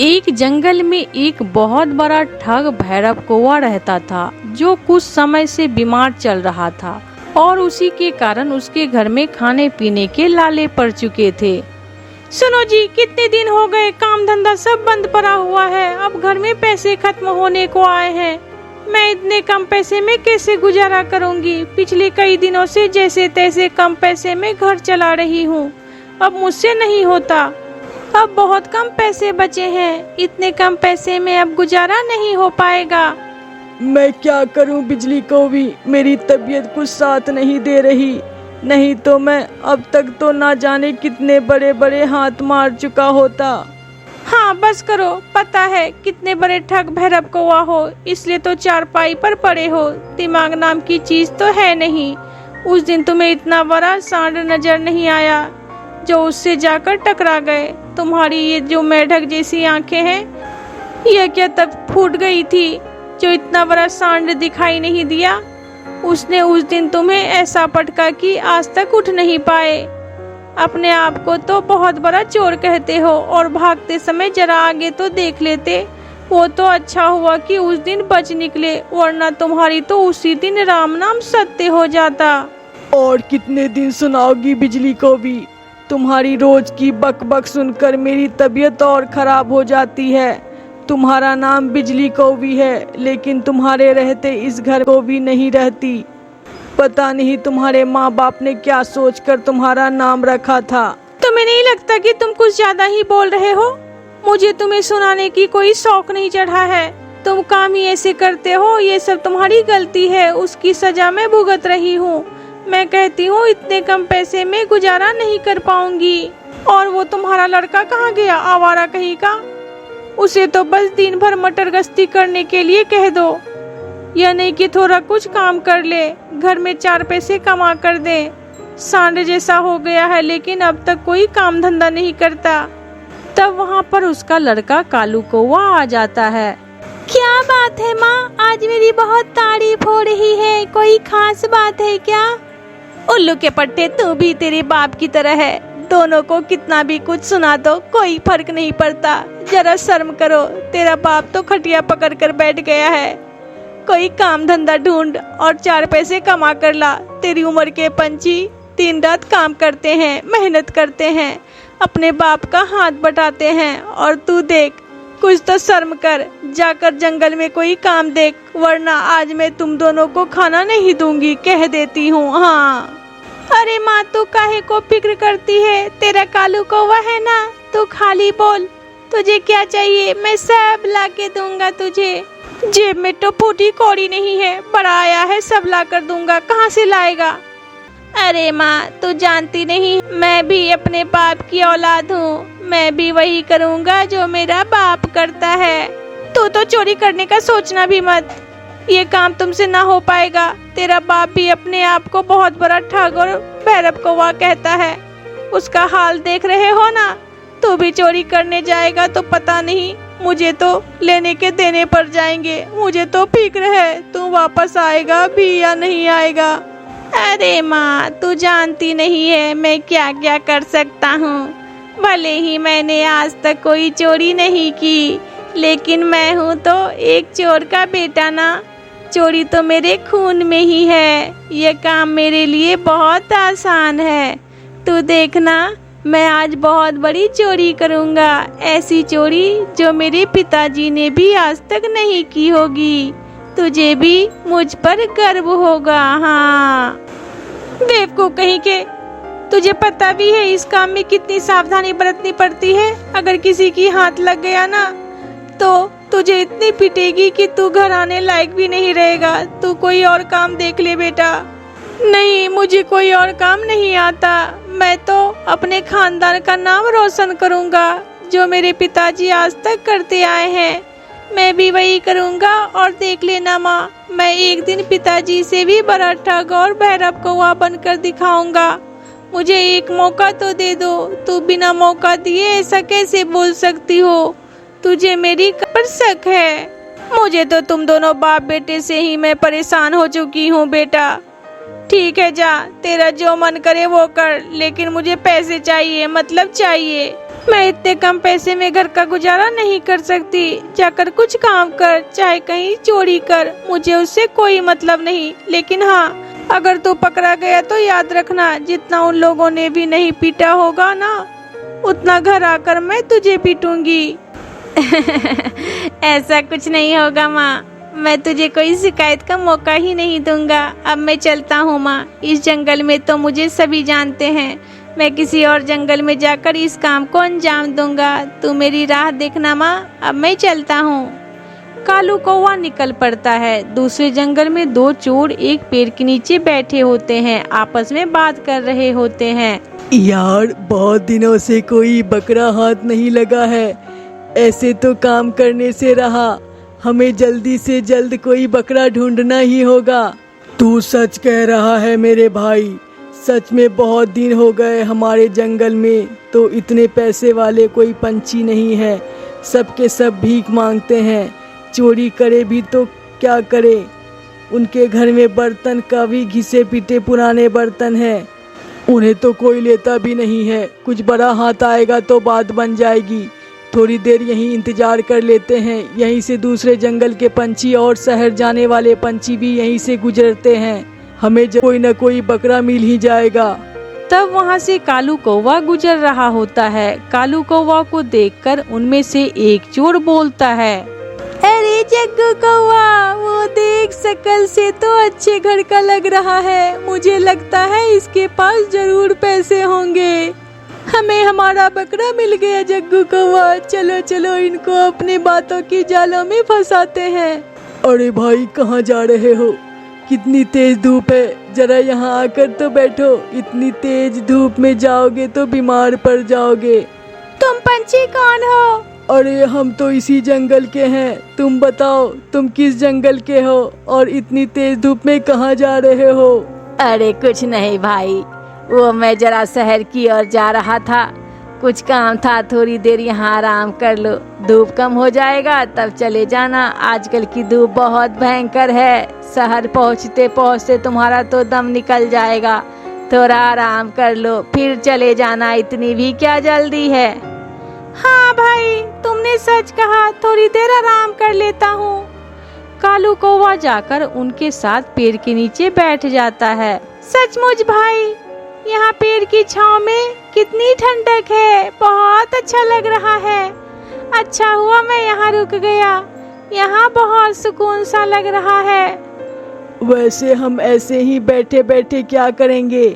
एक जंगल में एक बहुत बड़ा ठग भैरव कौवा रहता था, जो कुछ समय से बीमार चल रहा था और उसी के कारण उसके घर में खाने पीने के लाले पड़ चुके थे। सुनो जी, कितने दिन हो गए, काम धंधा सब बंद पड़ा हुआ है। अब घर में पैसे खत्म होने को आए हैं। मैं इतने कम पैसे में कैसे गुजारा करूंगी? पिछले कई दिनों से जैसे तैसे कम पैसे में घर चला रही हूँ। अब मुझसे नहीं होता। अब बहुत कम पैसे बचे हैं। इतने कम पैसे में अब गुजारा नहीं हो पाएगा। मैं क्या करूं बिजली को भी, मेरी तबीयत कुछ साथ नहीं दे रही। नहीं तो मैं अब तक तो ना जाने कितने बड़े बड़े हाथ मार चुका होता। हाँ बस करो, पता है कितने बड़े ठग भैरव कौवा हो, इसलिए तो चारपाई पर पड़े हो। दिमाग नाम की चीज तो है नहीं। उस दिन तुम्हें इतना बड़ा सांड नजर नहीं आया जो उससे जाकर टकरा गए। तुम्हारी ये जो मेढक जैसी आंखें हैं, यह क्या तब फूट गई थी जो इतना बड़ा सांड दिखाई नहीं दिया? उसने उस दिन तुम्हें ऐसा पटका कि आज तक उठ नहीं पाए। अपने आप को तो बहुत बड़ा चोर कहते हो और भागते समय जरा आगे तो देख लेते। वो तो अच्छा हुआ कि उस दिन बच निकले, वरना तुम्हारी तो उसी दिन राम नाम सत्य हो जाता। और कितने दिन सुनाओगी बिजली को भी? तुम्हारी रोज की बक बक सुनकर मेरी तबीयत और खराब हो जाती है। तुम्हारा नाम बिजली को भी है, लेकिन तुम्हारे रहते इस घर को भी नहीं रहती। पता नहीं तुम्हारे माँ बाप ने क्या सोचकर तुम्हारा नाम रखा था। तुम्हें नहीं लगता कि तुम कुछ ज्यादा ही बोल रहे हो? मुझे तुम्हें सुनाने की कोई शौक नहीं चढ़ा है। तुम काम ही ऐसे करते हो, ये सब तुम्हारी गलती है। उसकी सजा मैं भुगत रही हूँ। मैं कहती हूँ इतने कम पैसे में गुजारा नहीं कर पाऊंगी। और वो तुम्हारा लड़का कहाँ गया, आवारा कहीं का? उसे तो बस दिन भर मटर गश्ती करने के लिए कह दो। यह नहीं कि थोड़ा कुछ काम कर ले, घर में 4 पैसे कमा कर दे। सांड जैसा हो गया है, लेकिन अब तक कोई काम धंधा नहीं करता। तब वहाँ पर उसका लड़का कालू कौवा आ जाता है। क्या बात है माँ, आज मेरी बहुत तारीफ हो रही है। कोई खास बात है क्या? उल्लू के पट्टे, तू भी तेरे बाप की तरह है। दोनों को कितना भी कुछ सुना दो, कोई फर्क नहीं पड़ता। जरा शर्म करो, तेरा बाप तो खटिया पकड़ कर बैठ गया है। कोई काम धंधा ढूंढ और 4 पैसे कमा कर ला। तेरी उम्र के पंछी दिन रात काम करते हैं, मेहनत करते हैं, अपने बाप का हाथ बटाते हैं। और तू देख, कुछ तो शर्म कर, जाकर जंगल में कोई काम देख, वरना आज मैं तुम दोनों को खाना नहीं दूंगी, कह देती हूँ। हाँ। अरे माँ, तू काहे को फिक्र करती है? तेरा कालू कौवा है ना, तू खाली बोल। तुझे क्या चाहिए, मैं सब ला के दूंगा तुझे। जेब में तो फूटी कौड़ी नहीं है, बड़ा आया है, सब ला कर दूंगा। कहाँ से लाएगा? अरे माँ, तू जानती नहीं, मैं भी अपने बाप की औलाद हूँ। मैं भी वही करूँगा जो मेरा बाप करता है। तू तो चोरी करने का सोचना भी मत, ये काम तुमसे ना हो पाएगा। तेरा बाप भी अपने आप को बहुत बड़ा ठग और भैरव कौवा कहता है। उसका हाल देख रहे हो ना। तू भी चोरी करने जाएगा तो पता नहीं, मुझे तो लेने के देने पड़ जाएंगे। मुझे तो फिक्र है तू वापस आएगा भी या नहीं आएगा। अरे माँ, तू जानती नहीं है मैं क्या क्या कर सकता हूँ। भले ही मैंने आज तक कोई चोरी नहीं की, लेकिन मैं हूँ तो एक चोर का बेटा ना। चोरी तो मेरे खून में ही है। ये काम मेरे लिए बहुत आसान है। तू देखना, मैं आज बहुत बड़ी चोरी करूँगा। ऐसी चोरी जो मेरे पिताजी ने भी आज तक नहीं की होगी। तुझे भी मुझ पर गर्व होगा। हाँ बेवकूफ कहीं के, तुझे पता भी है इस काम में कितनी सावधानी बरतनी पड़ती है। अगर किसी की हाथ लग गया ना तो तुझे इतनी पिटेगी कि तू घर आने लायक भी नहीं रहेगा। तू कोई और काम देख ले बेटा। नहीं, मुझे कोई और काम नहीं आता। मैं तो अपने खानदान का नाम रोशन करूंगा जो मेरे पिताजी आज तक करते आए हैं। मैं भी वही करूंगा और देख लेना माँ, मैं एक दिन पिताजी से भी बड़ा ठग और भैरव कौवा बनकर दिखाऊंगा। मुझे एक मौका तो दे दो। तू बिना मौका दिए ऐसा कैसे बोल सकती हो? तुझे मेरी पर शक है। मुझे तो तुम दोनों बाप बेटे से ही मैं परेशान हो चुकी हूँ बेटा। ठीक है, जा, तेरा जो मन करे वो कर, लेकिन मुझे पैसे चाहिए, मतलब चाहिए। मैं इतने कम पैसे में घर का गुजारा नहीं कर सकती। जाकर कुछ काम कर, चाहे कहीं चोरी कर, मुझे उससे कोई मतलब नहीं। लेकिन हाँ, अगर तू पकड़ा गया तो याद रखना, जितना उन लोगों ने भी नहीं पीटा होगा ना, उतना घर आकर मैं तुझे पीटूंगी। ऐसा कुछ नहीं होगा माँ, मैं तुझे कोई शिकायत का मौका ही नहीं दूंगा। अब मैं चलता हूँ माँ, इस जंगल में तो मुझे सभी जानते हैं। मैं किसी और जंगल में जाकर इस काम को अंजाम दूंगा। तू मेरी राह देखना माँ, अब मैं चलता हूँ। कालू कौवा निकल पड़ता है। दूसरे जंगल में दो चोर एक पेड़ के नीचे बैठे होते हैं, आपस में बात कर रहे होते हैं। यार, बहुत दिनों से कोई बकरा हाथ नहीं लगा है। ऐसे तो काम करने से रहा, हमें जल्दी से जल्द कोई बकरा ढूंढना ही होगा। तू सच कह रहा है मेरे भाई, सच में बहुत दिन हो गए हमारे जंगल में तो इतने पैसे वाले कोई पंछी नहीं है। सबके सब भीख मांगते हैं, चोरी करे भी तो क्या करे। उनके घर में बर्तन का भी घिसे पीटे पुराने बर्तन हैं, उन्हें तो कोई लेता भी नहीं है। कुछ बड़ा हाथ आएगा तो बात बन जाएगी। थोड़ी देर यहीं इंतजार कर लेते हैं, यहीं से दूसरे जंगल के पंछी और शहर जाने वाले पंछी भी यहीं से गुजरते हैं, हमें कोई न कोई बकरा मिल ही जाएगा। तब वहाँ से कालू कौवा गुजर रहा होता है। कालू कौवा को देखकर उनमें से एक चोर बोलता है, अरे जग्गू कौवा, वो देख, शकल से तो अच्छे घर का लग रहा है। मुझे लगता है इसके पास जरूर पैसे होंगे। हमें हमारा बकरा मिल गया जग्गू कौवा, चलो चलो इनको अपनी बातों की जालों में फंसाते हैं। अरे भाई, कहाँ जा रहे हो? कितनी तेज धूप है, जरा यहाँ आकर तो बैठो। इतनी तेज धूप में जाओगे तो बीमार पड़ जाओगे। तुम पंछी कौन हो? अरे हम तो इसी जंगल के हैं। तुम बताओ, तुम किस जंगल के हो और इतनी तेज धूप में कहाँ जा रहे हो? अरे कुछ नहीं भाई, वो मैं जरा शहर की ओर जा रहा था, कुछ काम था, थोड़ी देर यहाँ आराम कर लो, धूप कम हो जाएगा तब चले जाना। आजकल की धूप बहुत भयंकर है, शहर पहुँचते पहुँचते तुम्हारा तो दम निकल जाएगा। थोड़ा आराम कर लो फिर चले जाना, इतनी भी क्या जल्दी है। हाँ भाई, तुमने सच कहा, थोड़ी देर आराम कर लेता हूँ। कालू कौवा जाकर उनके साथ पेड़ के नीचे बैठ जाता है। सचमुच भाई, यहाँ पेड़ की छांव में कितनी ठंडक है, बहुत अच्छा लग रहा है। अच्छा हुआ मैं यहाँ रुक गया, यहाँ बहुत सुकून सा लग रहा है। वैसे हम ऐसे ही बैठे बैठे क्या करेंगे?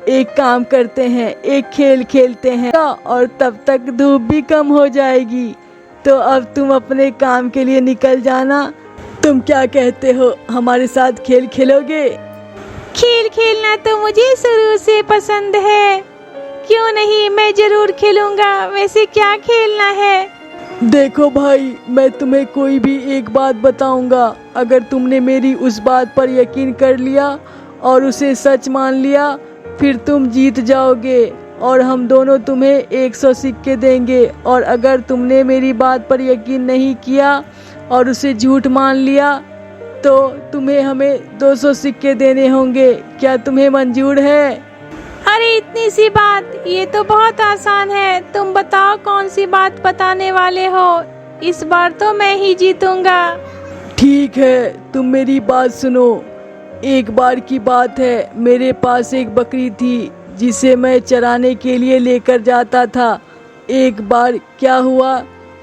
एक काम करते हैं, एक खेल खेलते हैं और तब तक धूप भी कम हो जाएगी। तो अब तुम अपने काम के लिए निकल जाना। तुम क्या कहते हो, हमारे साथ खेल खेलोगे? खेल खेलना तो मुझे शुरू से पसंद है, क्यों नहीं, मैं जरूर खेलूंगा। वैसे क्या खेलना है? देखो भाई, मैं तुम्हें कोई भी एक बात बताऊंगा, अगर तुमने मेरी उस बात पर यकीन कर लिया और उसे सच मान लिया, फिर तुम जीत जाओगे और हम दोनों तुम्हें 100 सिक्के देंगे। और अगर तुमने मेरी बात पर यकीन नहीं किया और उसे झूठ मान लिया तो तुम्हें हमें 200 सिक्के देने होंगे। क्या तुम्हें मंजूर है? अरे इतनी सी बात, ये तो बहुत आसान है। तुम बताओ कौन सी बात बताने वाले हो, इस बार तो मैं ही जीतूंगा। ठीक है, तुम मेरी बात सुनो। एक बार की बात है, मेरे पास एक बकरी थी जिसे मैं चराने के लिए लेकर जाता था। एक बार क्या हुआ,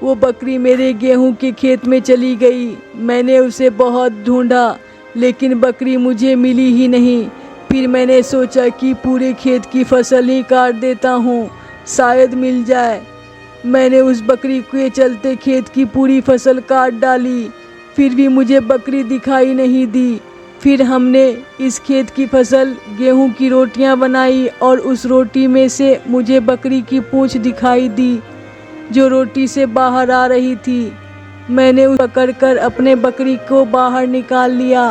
वो बकरी मेरे गेहूं के खेत में चली गई। मैंने उसे बहुत ढूंढा लेकिन बकरी मुझे मिली ही नहीं। फिर मैंने सोचा कि पूरे खेत की फसल ही काट देता हूँ, शायद मिल जाए। मैंने उस बकरी के चलते खेत की पूरी फसल काट डाली, फिर भी मुझे बकरी दिखाई नहीं दी। फिर हमने इस खेत की फसल गेहूं की रोटियां बनाई और उस रोटी में से मुझे बकरी की पूंछ दिखाई दी जो रोटी से बाहर आ रही थी। मैंने उसे पकड़कर अपने बकरी को बाहर निकाल लिया।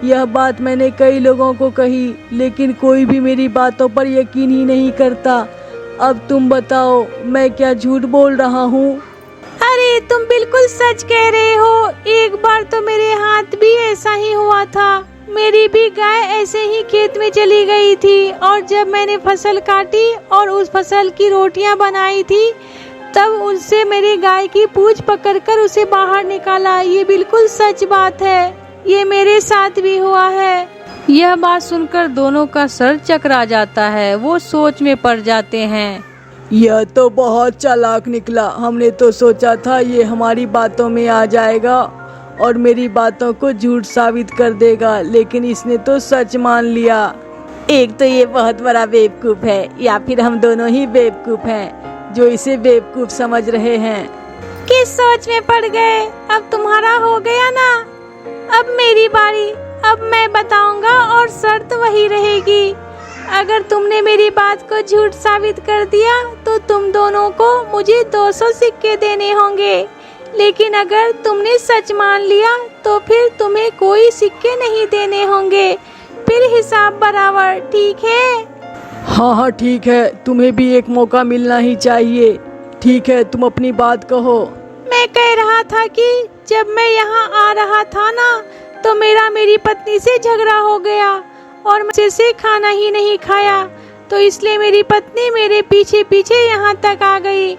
यह बात मैंने कई लोगों को कही लेकिन कोई भी मेरी बातों पर यकीन ही नहीं करता। अब तुम बताओ, मैं क्या झूठ बोल रहा हूँ? अरे तुम बिल्कुल सच कह रहे हो। एक बार तो मेरे हाथ भी ऐसा ही हुआ था, मेरी भी गाय ऐसे ही खेत में चली गई थी और जब मैंने फसल काटी और उस फसल की रोटियां बनाई थी तब उससे मेरे गाय की पूंछ पकड़कर उसे बाहर निकाला। ये बिल्कुल सच बात है, ये मेरे साथ भी हुआ है। यह बात सुनकर दोनों का सर चकरा जाता है, वो सोच में पड़ जाते हैं। यह तो बहुत चालाक निकला। हमने तो सोचा था ये हमारी बातों में आ जाएगा और मेरी बातों को झूठ साबित कर देगा, लेकिन इसने तो सच मान लिया। एक तो ये बहुत बड़ा बेवकूफ है, या फिर हम दोनों ही बेवकूफ हैं जो इसे बेवकूफ समझ रहे हैं। किस सोच में पड़ गए? अब तुम्हारा हो गया ना, अब मेरी बारी। अब मैं बताऊंगा और शर्त वही रहेगी। अगर तुमने मेरी बात को झूठ साबित कर दिया तो तुम दोनों को मुझे 200 सिक्के देने होंगे, लेकिन अगर तुमने सच मान लिया तो फिर तुम्हें कोई सिक्के नहीं देने होंगे। फिर हिसाब बराबर, ठीक है? हाँ हाँ ठीक है, तुम्हें भी एक मौका मिलना ही चाहिए। ठीक है, तुम अपनी बात कहो। मैं कह रहा था कि जब मैं यहाँ आ रहा था ना, तो मेरी पत्नी से झगड़ा हो गया और मुझसे से खाना ही नहीं खाया, तो इसलिए मेरी पत्नी मेरे पीछे पीछे यहाँ तक आ गई।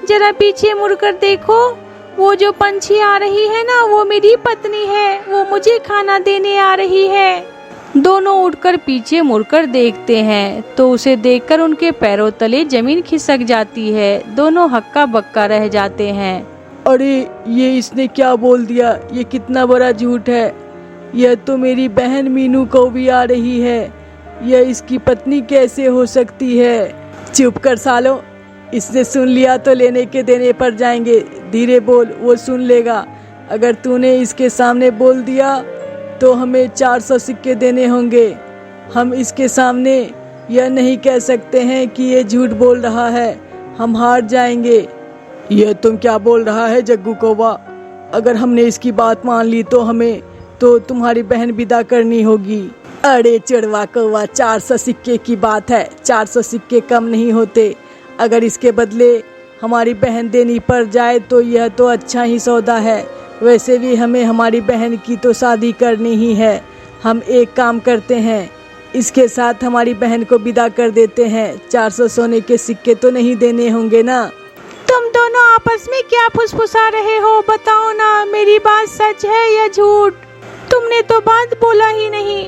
जरा पीछे मुड़कर देखो, वो जो पंछी आ रही है ना, वो मेरी पत्नी है, वो मुझे खाना देने आ रही है। दोनों उठकर पीछे मुड़कर देखते हैं तो उसे देखकर उनके पैरों तले जमीन खिसक जाती है। दोनों हक्का बक्का रह जाते हैं। अरे ये इसने क्या बोल दिया? ये कितना बड़ा झूठ है। यह तो मेरी बहन मीनू को भी आ रही है, यह इसकी पत्नी कैसे हो सकती है? चुप कर सालो, इसने सुन लिया तो लेने के देने पर जाएंगे। धीरे बोल, वो सुन लेगा। अगर तूने इसके सामने बोल दिया तो हमें 400 सिक्के देने होंगे। हम इसके सामने यह नहीं कह सकते हैं कि ये झूठ बोल रहा है, हम हार जाएंगे। यह तुम क्या बोल रहा है जग्गू कौवा? अगर हमने इसकी बात मान ली तो तुम्हारी बहन विदा करनी होगी। अरे चिड़वा कौवा, 400 सिक्के की बात है, 400 सिक्के कम नहीं होते। अगर इसके बदले हमारी बहन देनी पड़ जाए तो यह तो अच्छा ही सौदा है। वैसे भी हमें हमारी बहन की तो शादी करनी ही है। हम एक काम करते हैं, इसके साथ हमारी बहन को विदा कर देते हैं। 400 सोने के सिक्के तो नहीं देने होंगे ना? तुम दोनों आपस में क्या फुसफुसा रहे हो? बताओ ना, मेरी बात सच है या झूठ? तुमने तो बात बोला ही नहीं।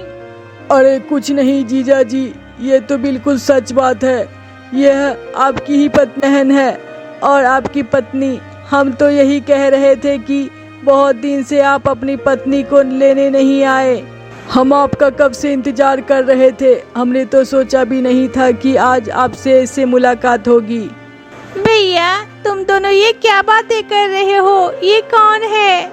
अरे कुछ नहीं जीजा जी, ये तो बिल्कुल सच बात है। यह आपकी ही बहन है और आपकी पत्नी। हम तो यही कह रहे थे कि बहुत दिन से आप अपनी पत्नी को लेने नहीं आए। हम आपका कब से इंतजार कर रहे थे। हमने तो सोचा भी नहीं था कि आज आपसे इससे मुलाकात होगी। भैया, तुम दोनों ये क्या बातें कर रहे हो? ये कौन है?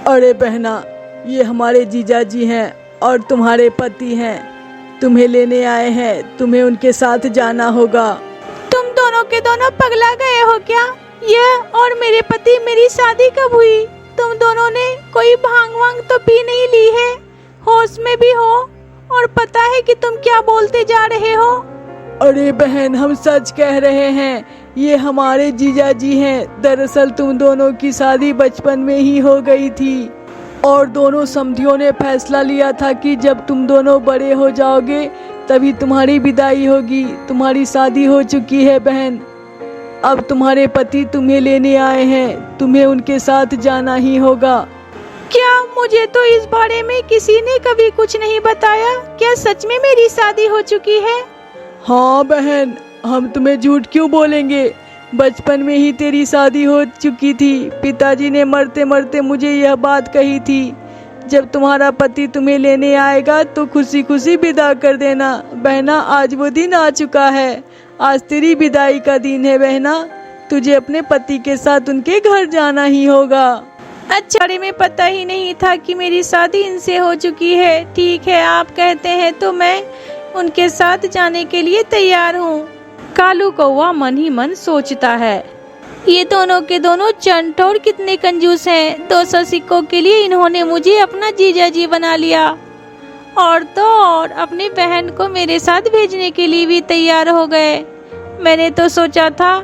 अरे बहना, ये हमारे जीजा जी हैं और तुम्हारे पति हैं। तुम्हें लेने आए हैं, तुम्हें उनके साथ जाना होगा। तुम दोनों के दोनों पगला गए हो क्या? यह और मेरे पति, मेरी शादी कब हुई? तुम दोनों ने कोई भांग वांग तो पी नहीं ली है? होश में भी हो और पता है कि तुम क्या बोलते जा रहे हो? अरे बहन, हम सच कह रहे हैं, ये हमारे जीजा जी हैं। दरअसल तुम दोनों की शादी बचपन में ही हो गई थी और दोनों समधियों ने फैसला लिया था कि जब तुम दोनों बड़े हो जाओगे तभी तुम्हारी विदाई होगी। तुम्हारी शादी हो चुकी है बहन, अब तुम्हारे पति तुम्हें लेने आए हैं, तुम्हें उनके साथ जाना ही होगा। क्या? मुझे तो इस बारे में किसी ने कभी कुछ नहीं बताया। क्या सच में मेरी शादी हो चुकी है? हाँ बहन, हम तुम्हें झूठ क्यों बोलेंगे। बचपन में ही तेरी शादी हो चुकी थी। पिताजी ने मरते मरते मुझे यह बात कही थी। जब तुम्हारा पति तुम्हें लेने आएगा तो खुशी खुशी विदा कर देना। बहना, आज वो दिन आ चुका है। आज तेरी विदाई का दिन है बहना। तुझे अपने पति के साथ उनके घर जाना ही होगा। अच्छा, अरे मैं पता ही नहीं था कि मेरी शादी इनसे हो चुकी है। ठीक है, आप कहते हैं तो मैं उनके साथ जाने के लिए तैयार हूँ। कालू कौवा मन ही मन सोचता है, ये दोनों के दोनों चंटोर कितने कंजूस हैं। 200 सिक्कों के लिए इन्होंने मुझे अपना जीजा जी बना लिया और तो और अपनी बहन को मेरे साथ भेजने के लिए भी तैयार हो गए। मैंने तो सोचा था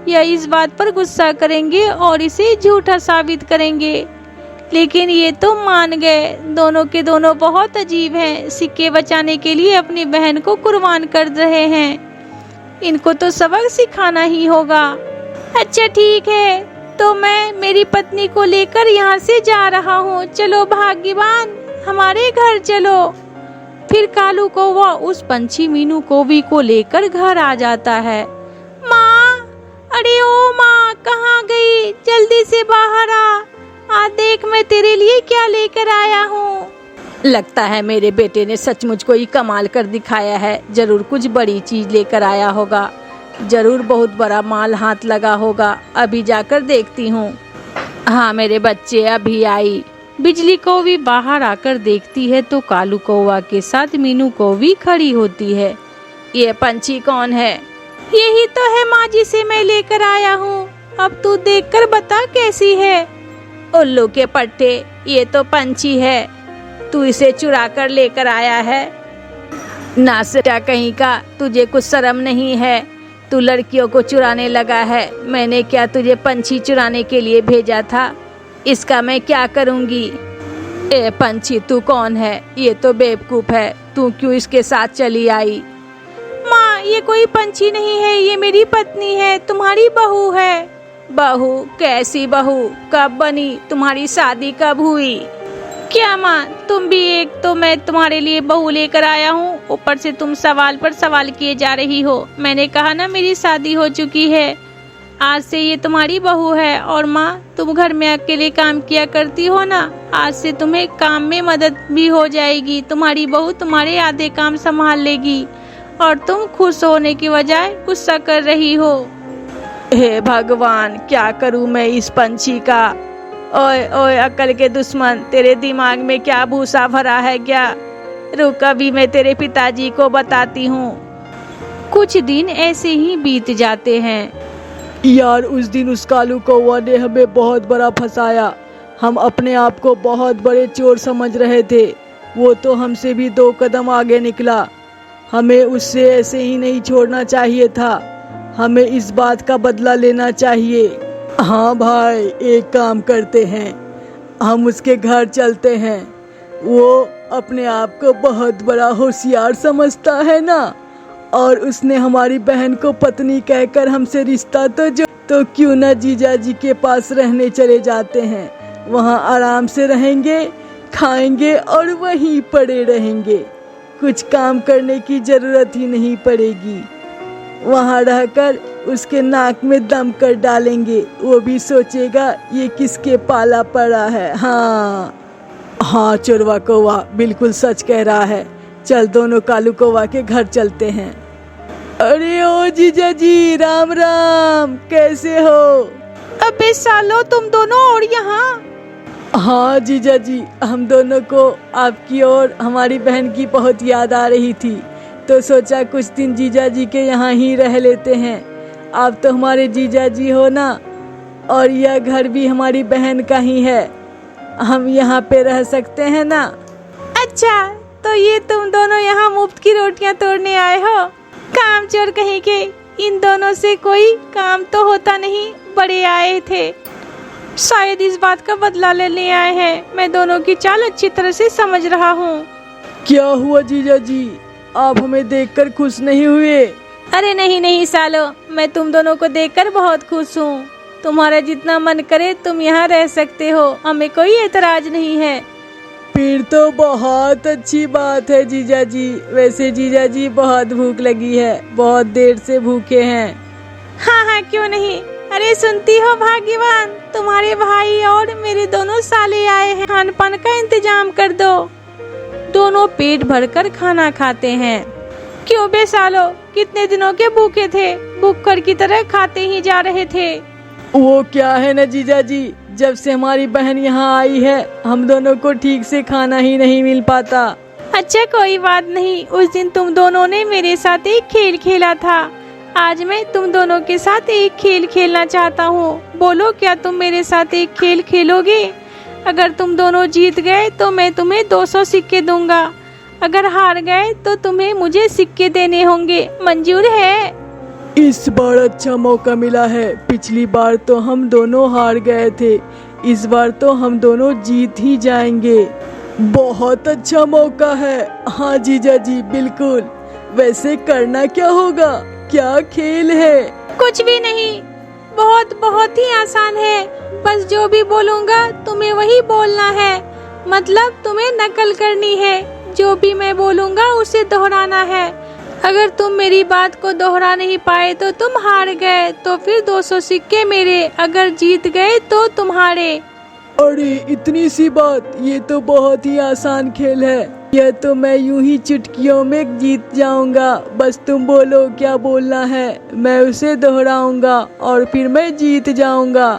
यह इस बात पर गुस्सा करेंगे और इसे झूठा साबित करेंगे, लेकिन ये तो मान गए। दोनों के दोनों बहुत अजीब हैं। सिक्के बचाने के लिए अपनी बहन को कुर्बान कर रहे हैं। इनको तो सबक सिखाना ही होगा। अच्छा ठीक है, तो मैं मेरी पत्नी को लेकर यहाँ से जा रहा हूँ। चलो भाग्यवान, हमारे घर चलो। फिर कालू कौवा उस पंछी मीनू कौवी को लेकर घर आ जाता है। माँ, अरे ओ माँ, कहाँ गई? जल्दी से बाहर आ देख मैं तेरे लिए क्या लेकर आया हूँ। लगता है मेरे बेटे ने सचमुच कोई कमाल कर दिखाया है। जरूर कुछ बड़ी चीज लेकर आया होगा, जरूर बहुत बड़ा माल हाथ लगा होगा। अभी जाकर देखती हूँ। हाँ मेरे बच्चे, अभी आई। बिजली कौवी बाहर आकर देखती है तो कालू कौवा के साथ मीनू कौवी खड़ी होती है। ये पंछी कौन है? यही तो है माँ, जिसे मैं लेकर आया हूँ। अब तू देखकर बता कैसी है। उल्लू के पट्टे, ये तो पंछी है, तू इसे चुरा कर लेकर आया है। नासटा कहीं का, तुझे कुछ शर्म नहीं है? तू लड़कियों को चुराने लगा है। मैंने क्या तुझे पंछी चुराने के लिए भेजा था? इसका मैं क्या करूंगी? ए पंछी, तू कौन है? ये तो बेवकूफ है, तू क्यों इसके साथ चली आई? माँ, ये कोई पंछी नहीं है, ये मेरी पत्नी है, तुम्हारी बहू है। बहू? कैसी बहू? कब बनी? तुम्हारी शादी कब हुई? क्या माँ, तुम भी एक तो मैं तुम्हारे लिए बहू लेकर आया हूँ, ऊपर से तुम सवाल पर सवाल किए जा रही हो। मैंने कहा ना मेरी शादी हो चुकी है, आज से ये तुम्हारी बहू है। और माँ, तुम घर में अकेले काम किया करती हो ना, आज से तुम्हें काम में मदद भी हो जाएगी। तुम्हारी बहू तुम्हारे आधे काम संभाल लेगी और तुम खुश होने की बजाय गुस्सा कर रही हो। हे भगवान, क्या करूँ मैं इस पंछी का? ओए ओए अक्ल के दुश्मन, तेरे दिमाग में क्या भूसा भरा है क्या? रुक, अभी मैं तेरे पिताजी को बताती हूँ। कुछ दिन ऐसे ही बीत जाते हैं। यार, उस दिन उस कालू कौवा ने हमें बहुत बड़ा फंसाया। हम अपने आप को बहुत बड़े चोर समझ रहे थे, वो तो हमसे भी 2 कदम आगे निकला। हमें उससे ऐसे ही नहीं छोड़ना चाहिए था, हमें इस बात का बदला लेना चाहिए। हाँ भाई, एक काम करते हैं, हम उसके घर चलते हैं। वो अपने आप को बहुत बड़ा होशियार समझता है ना, और उसने हमारी बहन को पत्नी कहकर हमसे रिश्ता तो क्यों ना जीजा जी के पास रहने चले जाते हैं। वहाँ आराम से रहेंगे, खाएंगे और वहीं पड़े रहेंगे। कुछ काम करने की जरूरत ही नहीं पड़ेगी। वहाँ रहकर उसके नाक में दम कर डालेंगे, वो भी सोचेगा ये किसके पाला पड़ा है। हाँ चोरवा कौवा बिल्कुल सच कह रहा है। चल, दोनों कालू कौवा के घर चलते हैं। अरे ओ जीजा जी, राम राम, कैसे हो? अबे सालो, तुम दोनों और यहाँ? हाँ जीजा जी, हम दोनों को आपकी और हमारी बहन की बहुत याद आ रही थी, तो सोचा कुछ दिन जीजा जी के यहाँ ही रह लेते हैं। आप तो हमारे जीजा जी हो ना, और यह घर भी हमारी बहन का ही है, हम यहाँ पे रह सकते हैं ना? अच्छा, तो ये तुम दोनों यहाँ मुफ्त की रोटियाँ तोड़ने आए हो? काम चोर कहीं के, इन दोनों से कोई काम तो होता नहीं। बड़े आए थे, शायद इस बात का बदला लेने आए हैं। मैं दोनों की चाल अच्छी तरह से समझ रहा हूँ। क्या हुआ जीजा जी, आप हमें देखकर खुश नहीं हुए? अरे नहीं नहीं सालो, मैं तुम दोनों को देखकर बहुत खुश हूँ। तुम्हारा जितना मन करे तुम यहाँ रह सकते हो, हमें कोई एतराज नहीं है। फिर तो बहुत अच्छी बात है जीजा जी। वैसे जीजा जी बहुत भूख लगी है, बहुत देर से भूखे हैं। हाँ, क्यों नहीं। अरे सुनती हो भाग्यवान, तुम्हारे भाई और मेरे दोनों साले आए हैं, खान पान का इंतजाम कर दो। दोनों पेट भरकर खाना खाते हैं। क्यों बे सालो, कितने दिनों के भूखे थे, भूखड़ की तरह खाते ही जा रहे थे। वो क्या है ना जीजा जी, जब से हमारी बहन यहाँ आई है, हम दोनों को ठीक से खाना ही नहीं मिल पाता। अच्छा कोई बात नहीं, उस दिन तुम दोनों ने मेरे साथ एक खेल खेला था, आज मैं तुम दोनों के साथ एक खेल खेलना चाहता हूँ। बोलो, क्या तुम मेरे साथ एक खेल खेलोगे? अगर तुम दोनों जीत गए तो मैं तुम्हें 200 सिक्के दूंगा, अगर हार गए तो तुम्हें मुझे सिक्के देने होंगे। मंजूर है? इस बार अच्छा मौका मिला है, पिछली बार तो हम दोनों हार गए थे, इस बार तो हम दोनों जीत ही जाएंगे। बहुत अच्छा मौका है। हाँ जीजा जी, बिल्कुल। वैसे करना क्या होगा, क्या खेल है? कुछ भी नहीं, बहुत बहुत ही आसान है। बस जो भी बोलूँगा तुम्हें वही बोलना है, मतलब तुम्हें नकल करनी है। जो भी मैं बोलूँगा उसे दोहराना है। अगर तुम मेरी बात को दोहरा नहीं पाए तो तुम हार गए, तो फिर 200 सिक्के मेरे, अगर जीत गए तो तुम्हारे। अरे इतनी सी बात, ये तो बहुत ही आसान खेल है। यह तो मैं यूं ही चुटकियों में जीत जाऊंगा। बस तुम बोलो क्या बोलना है, मैं उसे दोहराऊंगा और फिर मैं जीत जाऊंगा।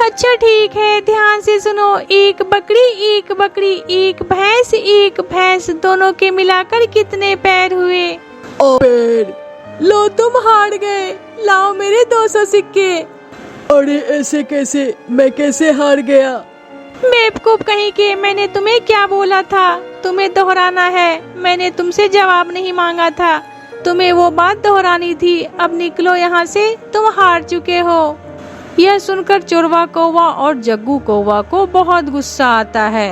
अच्छा ठीक है, ध्यान से सुनो। एक बकरी, एक बकरी, एक भैंस, एक भैंस, दोनों के मिलाकर कितने पैर हुए? पैर। लो तुम हार गए, लाओ मेरे 200 सिक्के। अरे ऐसे कैसे, मैं कैसे हार गया? बेवकूफ कहीं के, मैंने तुम्हें क्या बोला था? तुम्हें दोहराना है। मैंने तुमसे जवाब नहीं मांगा था, तुम्हें वो बात दोहरानी थी। अब निकलो यहाँ से, तुम हार चुके हो। यह सुनकर चोरवा कौवा और जग्गू कौवा को बहुत गुस्सा आता है।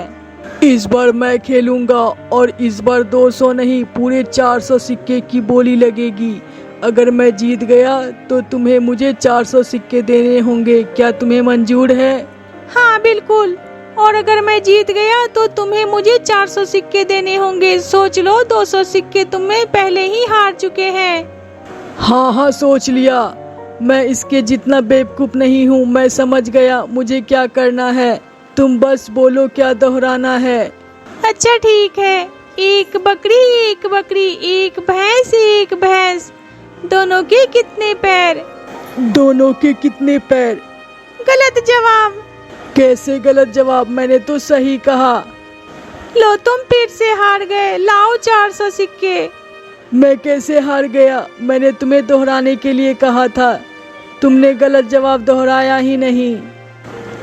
इस बार मैं खेलूंगा और इस बार 200 नहीं, पूरे 400 सिक्के की बोली लगेगी। अगर मैं जीत गया तो तुम्हें मुझे 400 सिक्के देने होंगे। क्या तुम्हें मंजूर है? हाँ बिल्कुल। और अगर मैं जीत गया तो तुम्हें मुझे 400 सिक्के देने होंगे। सोच लो, 200 सिक्के तुम्हें पहले ही हार चुके हैं। हाँ हाँ सोच लिया। मैं इसके जितना बेवकूफ नहीं हूँ। मैं समझ गया मुझे क्या करना है। तुम बस बोलो क्या दोहराना है। अच्छा ठीक है। एक बकरी, एक बकरी, एक भैंस, एक भैंस, दोनों के कितने पैर? दोनों के कितने पैर? गलत जवाब। कैसे गलत जवाब? मैंने तो सही कहा। लो तुम फिर से हार गए, लाओ 400 सिक्के। मैं कैसे हार गया? मैंने तुम्हें दोहराने के लिए कहा था, तुमने गलत जवाब दोहराया ही नहीं।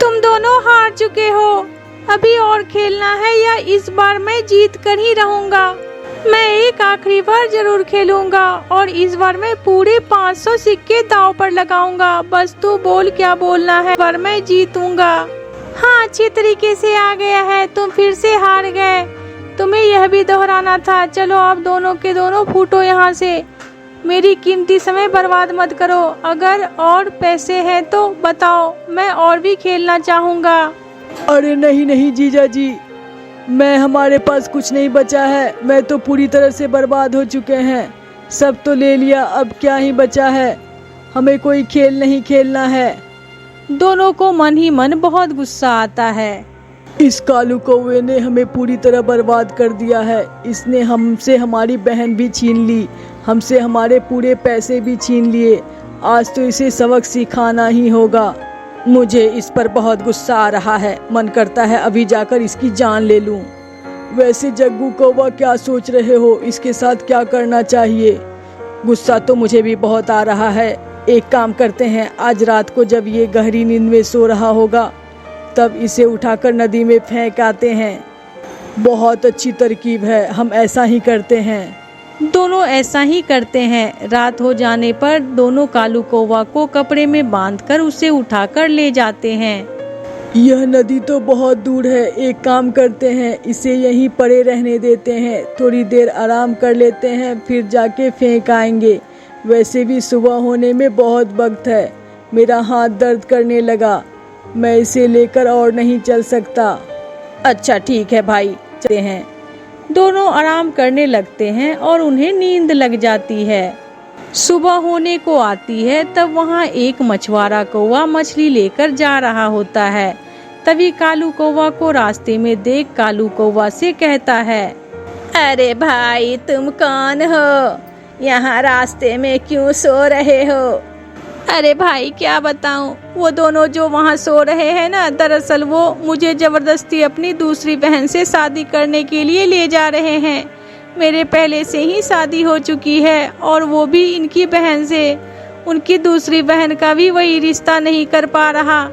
तुम दोनों हार चुके हो। अभी और खेलना है या इस बार मैं जीत कर ही रहूंगा? मैं एक आखिरी बार जरूर खेलूंगा और इस बार मैं पूरे 500 सिक्के दांव पर लगाऊंगा। बस तू बोल क्या बोलना है, पर मैं जीतूंगा। हाँ अच्छी तरीके से आ गया है, तुम फिर से हार गए। तुम्हें यह भी दोहराना था। चलो आप दोनों के दोनों फूटो यहाँ से। मेरी कीमती समय बर्बाद मत करो। अगर और पैसे हैं तो बताओ, मैं और भी खेलना चाहूँगा। अरे नहीं नहीं जीजा जी, हमारे पास कुछ नहीं बचा है। मैं तो पूरी तरह से बर्बाद हो चुके हैं। सब तो ले लिया, अब क्या ही बचा है। हमें कोई खेल नहीं खेलना है। दोनों को मन ही मन बहुत गुस्सा आता है। इस कालू कौवे ने हमें पूरी तरह बर्बाद कर दिया है। इसने हमसे हमारी बहन भी छीन ली, हमसे हमारे पूरे पैसे भी छीन लिए। आज तो इसे सबक सिखाना ही होगा। मुझे इस पर बहुत गुस्सा आ रहा है। मन करता है अभी जाकर इसकी जान ले लूं। वैसे जग्गू कौवा क्या सोच रहे हो? इसके साथ क्या करना चाहिए? गुस्सा तो मुझे भी बहुत आ रहा है। एक काम करते हैं, आज रात को जब ये गहरी नींद में सो रहा होगा तब इसे उठाकर नदी में फेंक आते हैं। बहुत अच्छी तरकीब है, हम ऐसा ही करते हैं। दोनों ऐसा ही करते हैं। रात हो जाने पर दोनों कालू कौवा को कपड़े में बांधकर उसे उठाकर ले जाते हैं। यह नदी तो बहुत दूर है। एक काम करते हैं, इसे यहीं पड़े रहने देते हैं। थोड़ी देर आराम कर लेते हैं, फिर जाके फेंक आएंगे। वैसे भी सुबह होने में बहुत वक्त है। मेरा हाथ दर्द करने लगा, मैं इसे लेकर और नहीं चल सकता। अच्छा ठीक है भाई, चलते हैं। दोनों आराम करने लगते हैं और उन्हें नींद लग जाती है। सुबह होने को आती है, तब वहाँ एक मछुआरा कौवा मछली लेकर जा रहा होता है। तभी कालू कौवा को रास्ते में देख कालू कौवा से कहता है, अरे भाई तुम कौन हो? यहाँ रास्ते में क्यों सो रहे हो? अरे भाई क्या बताऊं, वो दोनों जो वहाँ सो रहे हैं ना, दरअसल वो मुझे जबरदस्ती अपनी दूसरी बहन से शादी करने के लिए ले जा रहे हैं। मेरे पहले से ही शादी हो चुकी है और वो भी इनकी बहन से। उनकी दूसरी बहन का भी वही रिश्ता नहीं कर पा रहा,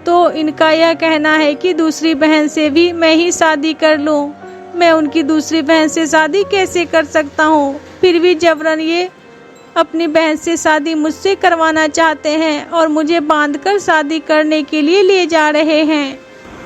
तो इनका यह कहना है कि दूसरी बहन से भी मैं ही शादी कर लूं। मैं उनकी दूसरी बहन से शादी कैसे कर सकता हूँ? फिर भी जबरन ये अपनी बहन से शादी मुझसे करवाना चाहते हैं और मुझे बांधकर शादी करने के लिए ले जा रहे हैं।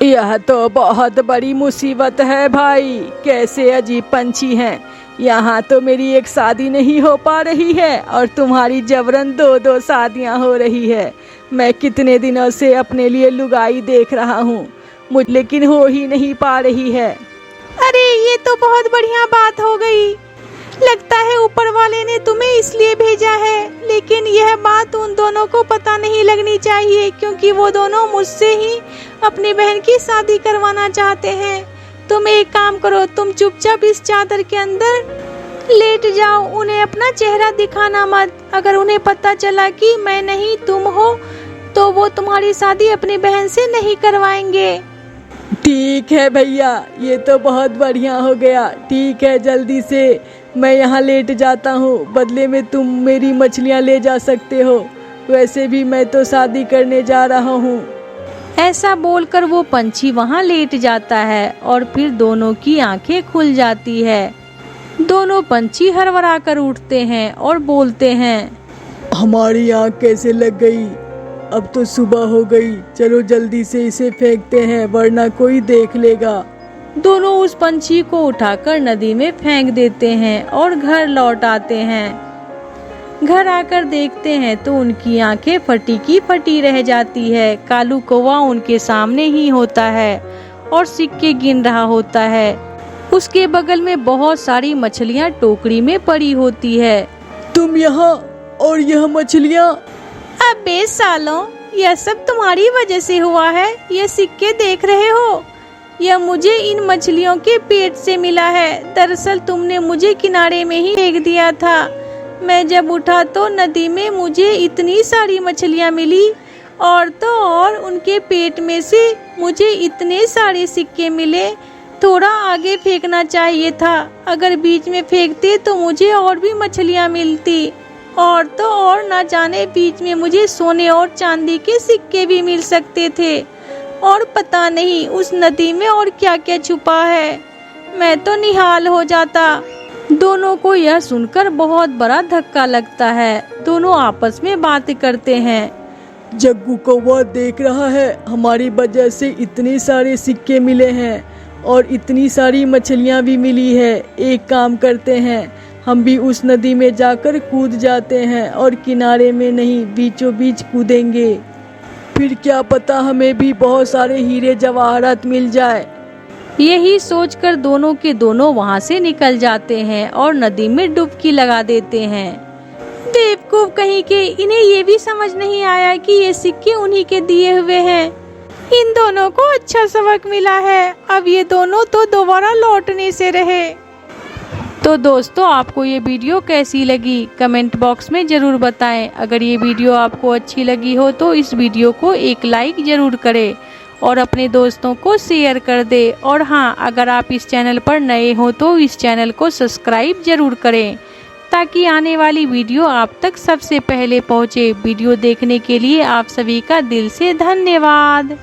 यह तो बहुत बड़ी मुसीबत है भाई। कैसे अजीब पंछी हैं। यहाँ तो मेरी एक शादी नहीं हो पा रही है और तुम्हारी जबरन 2-2 शादियाँ हो रही है। मैं कितने दिनों से अपने लिए लुगाई देख रहा हूँ, मुझे लेकिन हो ही नहीं पा रही है। अरे ये तो बहुत बढ़िया बात हो गई। लगता है ऊपर वाले ने तुम्हें इसलिए भेजा है, लेकिन यह बात उन दोनों को पता नहीं लगनी चाहिए, क्योंकि वो दोनों मुझसे ही अपनी बहन की शादी करवाना चाहते हैं। तुम एक काम करो, तुम चुपचाप इस चादर के अंदर लेट जाओ, उन्हें अपना चेहरा दिखाना मत। अगर उन्हें पता चला कि मैं नहीं तुम हो तो वो तुम्हारी शादी अपनी बहन से नहीं करवाएंगे। ठीक है भैया, ये तो बहुत बढ़िया हो गया। ठीक है, जल्दी से मैं यहाँ लेट जाता हूँ, बदले में तुम मेरी मछलियाँ ले जा सकते हो। वैसे भी मैं तो शादी करने जा रहा हूँ। ऐसा बोलकर वो पंछी वहाँ लेट जाता है और फिर दोनों की आंखें खुल जाती है। दोनों पंछी हड़बड़ा कर उठते हैं और बोलते हैं, हमारी आँख कैसे लग गई? अब तो सुबह हो गई, चलो जल्दी से इसे फेंकते हैं वरना कोई देख लेगा। दोनों उस पंछी को उठाकर नदी में फेंक देते हैं और घर लौट आते हैं। घर आकर देखते हैं तो उनकी आंखें फटी की फटी रह जाती है। कालू कौवा उनके सामने ही होता है और सिक्के गिन रहा होता है। उसके बगल में बहुत सारी मछलियाँ टोकरी में पड़ी होती है। तुम यहाँ और यह मछलियाँ? अबे सालों, यह सब तुम्हारी वजह से हुआ है। ये सिक्के देख रहे हो, यह मुझे इन मछलियों के पेट से मिला है। दरअसल तुमने मुझे किनारे में ही फेंक दिया था। मैं जब उठा तो नदी में मुझे इतनी सारी मछलियाँ मिली, और तो और उनके पेट में से मुझे इतने सारे सिक्के मिले। थोड़ा आगे फेंकना चाहिए था, अगर बीच में फेंकते तो मुझे और भी मछलियाँ मिलती, और तो और ना जाने बीच में मुझे सोने और चांदी के सिक्के भी मिल सकते थे। और पता नहीं उस नदी में और क्या क्या छुपा है, मैं तो निहाल हो जाता। दोनों को यह सुनकर बहुत बड़ा धक्का लगता है। दोनों आपस में बातें करते हैं। जग्गू कौवा देख रहा है, हमारी वजह से इतने सारे सिक्के मिले हैं और इतनी सारी मछलियाँ भी मिली है। एक काम करते हैं, हम भी उस नदी में जाकर कूद जाते हैं और किनारे में नहीं बीचों बीच कूदेंगे। फिर क्या पता हमें भी बहुत सारे हीरे जवाहरात मिल जाए। यही सोचकर दोनों के दोनों वहाँ से निकल जाते हैं और नदी में डुबकी लगा देते हैं। बेवकूफ कहीं के, इन्हें ये भी समझ नहीं आया कि ये सिक्के उन्हीं के दिए हुए हैं। इन दोनों को अच्छा सबक मिला है, अब ये दोनों तो दोबारा लौटने से रहे। तो दोस्तों, आपको ये वीडियो कैसी लगी कमेंट बॉक्स में ज़रूर बताएं। अगर ये वीडियो आपको अच्छी लगी हो तो इस वीडियो को एक लाइक ज़रूर करें और अपने दोस्तों को शेयर कर दें। और हाँ, अगर आप इस चैनल पर नए हो तो इस चैनल को सब्सक्राइब ज़रूर करें, ताकि आने वाली वीडियो आप तक सबसे पहले पहुँचे। वीडियो देखने के लिए आप सभी का दिल से धन्यवाद।